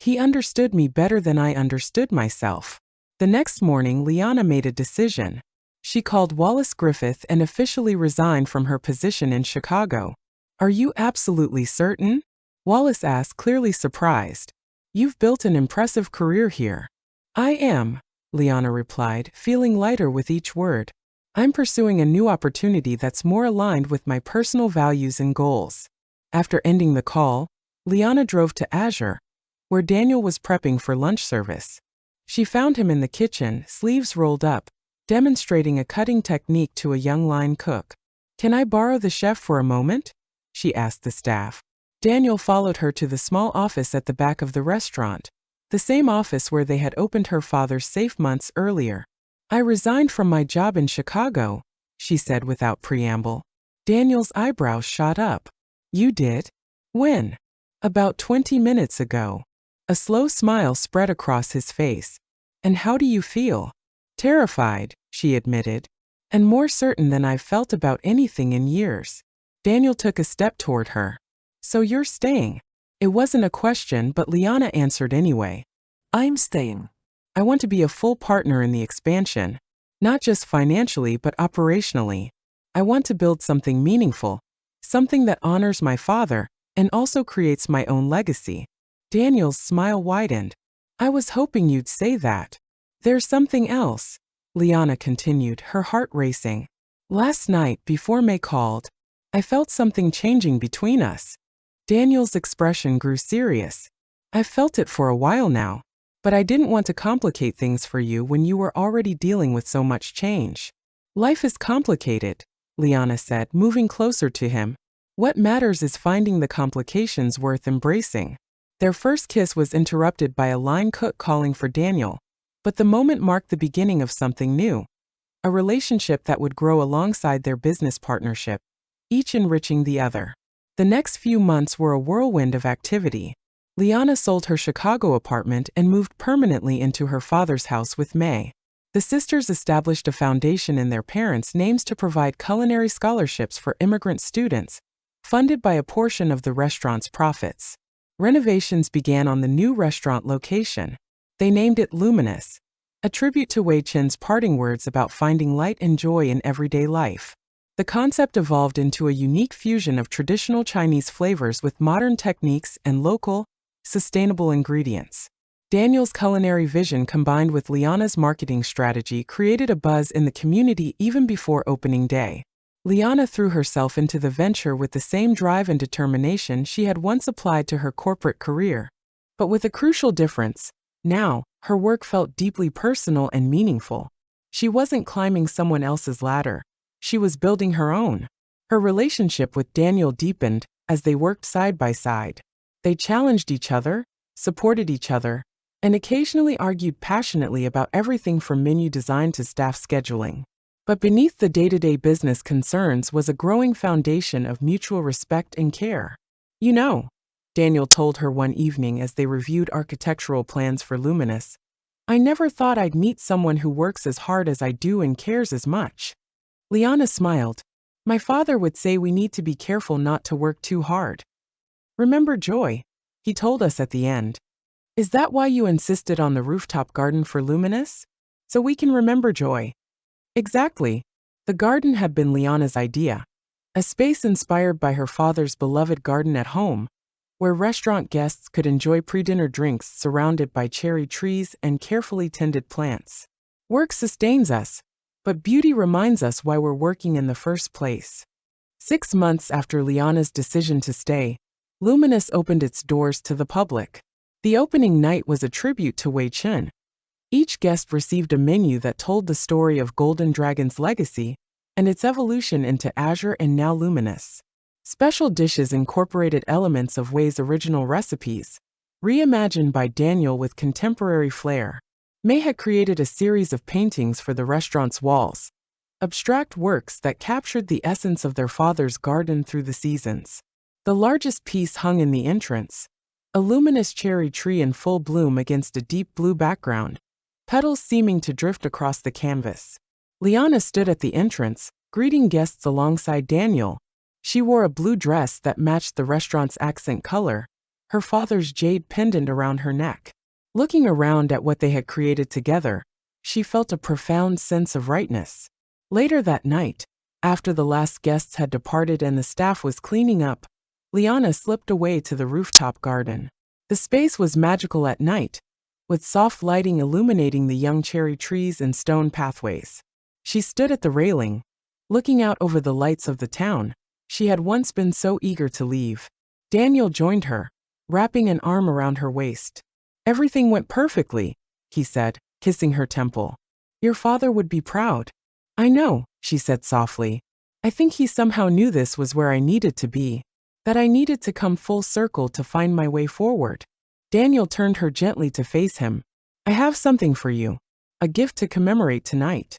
He understood me better than I understood myself. The next morning, Liana made a decision. She called Wallace Griffith and officially resigned from her position in Chicago. Are you absolutely certain? Wallace asked, clearly surprised. You've built an impressive career here. I am, Liana replied, feeling lighter with each word. I'm pursuing a new opportunity that's more aligned with my personal values and goals. After ending the call, Liana drove to Azure, where Daniel was prepping for lunch service. She found him in the kitchen, sleeves rolled up, demonstrating a cutting technique to a young line cook. "Can I borrow the chef for a moment?" she asked the staff. Daniel followed her to the small office at the back of the restaurant, the same office where they had opened her father's safe months earlier. "I resigned from my job in Chicago," she said without preamble. Daniel's eyebrows shot up. "You did? When?" "About 20 minutes ago." A slow smile spread across his face. "And how do you feel?" "Terrified," she admitted, "and more certain than I've felt about anything in years." Daniel took a step toward her. "So you're staying?" It wasn't a question, but Liana answered anyway. I'm staying. "I want to be a full partner in the expansion, not just financially but operationally. I want to build something meaningful, something that honors my father and also creates my own legacy." Daniel's smile widened. "I was hoping you'd say that." "There's something else," Liana continued, her heart racing. "Last night, before May called, I felt something changing between us." Daniel's expression grew serious. "I've felt it for a while now, but I didn't want to complicate things for you when you were already dealing with so much change." "Life is complicated," Liana said, moving closer to him. "What matters is finding the complications worth embracing." Their first kiss was interrupted by a line cook calling for Daniel, but the moment marked the beginning of something new, a relationship that would grow alongside their business partnership, each enriching the other. The next few months were a whirlwind of activity. Liana sold her Chicago apartment and moved permanently into her father's house with May. The sisters established a foundation in their parents' names to provide culinary scholarships for immigrant students, funded by a portion of the restaurant's profits. Renovations began on the new restaurant location. They named it Luminous, a tribute to Wei Chen's parting words about finding light and joy in everyday life. The concept evolved into a unique fusion of traditional Chinese flavors with modern techniques and local, sustainable ingredients. Daniel's culinary vision combined with Liana's marketing strategy created a buzz in the community even before opening day. Liana threw herself into the venture with the same drive and determination she had once applied to her corporate career. But with a crucial difference: now, her work felt deeply personal and meaningful. She wasn't climbing someone else's ladder. She was building her own. Her relationship with Daniel deepened as they worked side by side. They challenged each other, supported each other, and occasionally argued passionately about everything from menu design to staff scheduling. But beneath the day-to-day business concerns was a growing foundation of mutual respect and care. "You know," Daniel told her one evening as they reviewed architectural plans for Luminous, "I never thought I'd meet someone who works as hard as I do and cares as much." Liana smiled. "My father would say we need to be careful not to work too hard. Remember joy," he told us at the end. "Is that why you insisted on the rooftop garden for Luminous? So we can remember joy." Exactly. The garden had been Liana's idea, a space inspired by her father's beloved garden at home, where restaurant guests could enjoy pre-dinner drinks surrounded by cherry trees and carefully tended plants. "Work sustains us, but beauty reminds us why we're working in the first place." 6 months after Liana's decision to stay, Luminous opened its doors to the public. The opening night was a tribute to Wei Chen. Each guest received a menu that told the story of Golden Dragon's legacy and its evolution into Azure and now Luminous. Special dishes incorporated elements of Wei's original recipes, reimagined by Daniel with contemporary flair. May had created a series of paintings for the restaurant's walls, abstract works that captured the essence of their father's garden through the seasons. The largest piece hung in the entrance, a luminous cherry tree in full bloom against a deep blue background, petals seeming to drift across the canvas. Liana stood at the entrance, greeting guests alongside Daniel. She wore a blue dress that matched the restaurant's accent color, her father's jade pendant around her neck. Looking around at what they had created together, she felt a profound sense of rightness. Later that night, after the last guests had departed and the staff was cleaning up, Liana slipped away to the rooftop garden. The space was magical at night, with soft lighting illuminating the young cherry trees and stone pathways. She stood at the railing, looking out over the lights of the town she had once been so eager to leave. Daniel joined her, wrapping an arm around her waist. "Everything went perfectly," he said, kissing her temple. Your father would be proud. I know, she said softly. I think he somehow knew this was where I needed to be, that I needed to come full circle to find my way forward. Daniel turned her gently to face him. I have something for you, a gift to commemorate tonight.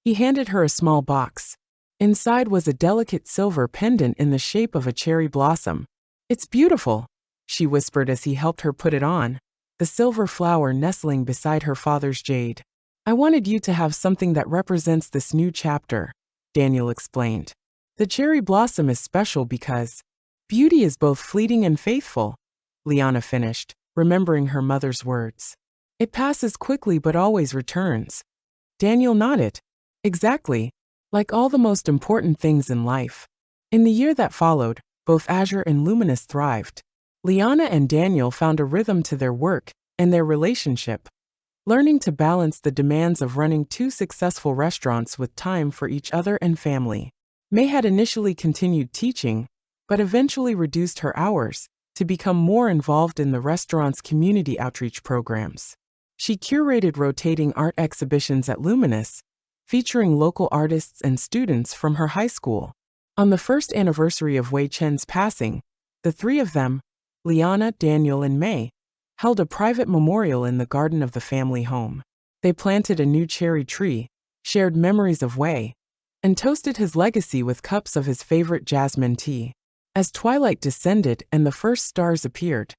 He handed her a small box. Inside was a delicate silver pendant in the shape of a cherry blossom. It's beautiful, she whispered as he helped her put it on, the silver flower nestling beside her father's jade. I wanted you to have something that represents this new chapter, Daniel explained. The cherry blossom is special because beauty is both fleeting and faithful, Liana finished, remembering her mother's words. It passes quickly but always returns. Daniel nodded. Exactly. Like all the most important things in life. In the year that followed, both Azure and Luminous thrived. Liana and Daniel found a rhythm to their work and their relationship, learning to balance the demands of running two successful restaurants with time for each other and family. May had initially continued teaching, but eventually reduced her hours to become more involved in the restaurant's community outreach programs. She curated rotating art exhibitions at Luminous, featuring local artists and students from her high school. On the first anniversary of Wei Chen's passing, the three of them, Liana, Daniel, and May, held a private memorial in the garden of the family home. They planted a new cherry tree, shared memories of Wei, and toasted his legacy with cups of his favorite jasmine tea. As twilight descended and the first stars appeared,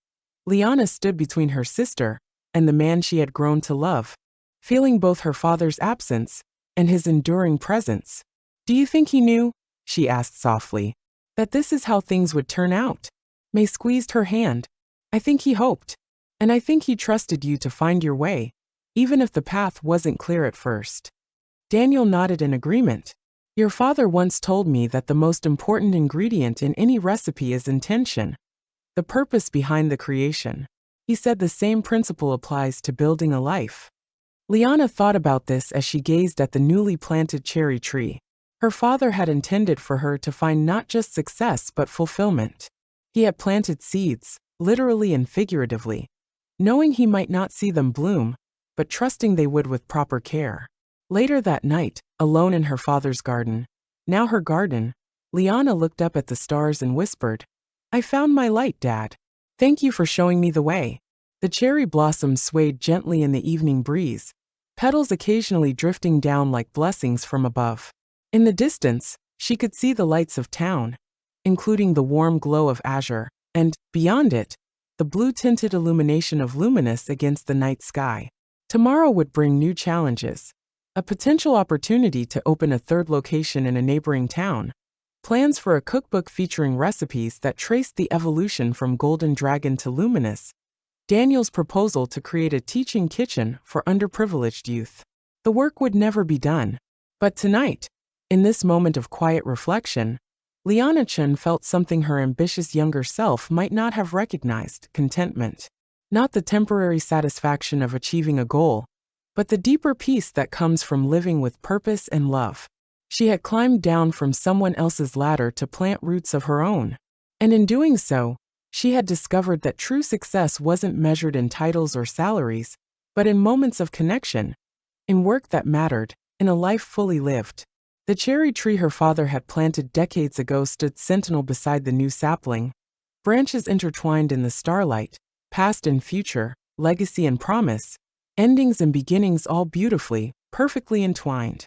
Liana stood between her sister and the man she had grown to love, feeling both her father's absence and his enduring presence. Do you think he knew, she asked softly, that this is how things would turn out? May squeezed her hand. I think he hoped. And I think he trusted you to find your way, even if the path wasn't clear at first. Daniel nodded in agreement. Your father once told me that the most important ingredient in any recipe is intention, the purpose behind the creation. He said the same principle applies to building a life. Liana thought about this as she gazed at the newly planted cherry tree. Her father had intended for her to find not just success but fulfillment. He had planted seeds, literally and figuratively, knowing he might not see them bloom, but trusting they would with proper care. Later that night, alone in her father's garden, now her garden, Liana looked up at the stars and whispered, I found my light, Dad. Thank you for showing me the way. The cherry blossoms swayed gently in the evening breeze, petals occasionally drifting down like blessings from above. In the distance, she could see the lights of town, including the warm glow of Azure, and, beyond it, the blue-tinted illumination of Luminous against the night sky. Tomorrow would bring new challenges, a potential opportunity to open a third location in a neighboring town, plans for a cookbook featuring recipes that traced the evolution from Golden Dragon to Luminous, Daniel's proposal to create a teaching kitchen for underprivileged youth. The work would never be done. But tonight, in this moment of quiet reflection, Liana Chen felt something her ambitious younger self might not have recognized: contentment. Not the temporary satisfaction of achieving a goal, but the deeper peace that comes from living with purpose and love. She had climbed down from someone else's ladder to plant roots of her own. And in doing so, she had discovered that true success wasn't measured in titles or salaries, but in moments of connection, in work that mattered, in a life fully lived. The cherry tree her father had planted decades ago stood sentinel beside the new sapling, branches intertwined in the starlight, past and future, legacy and promise, endings and beginnings all beautifully, perfectly entwined.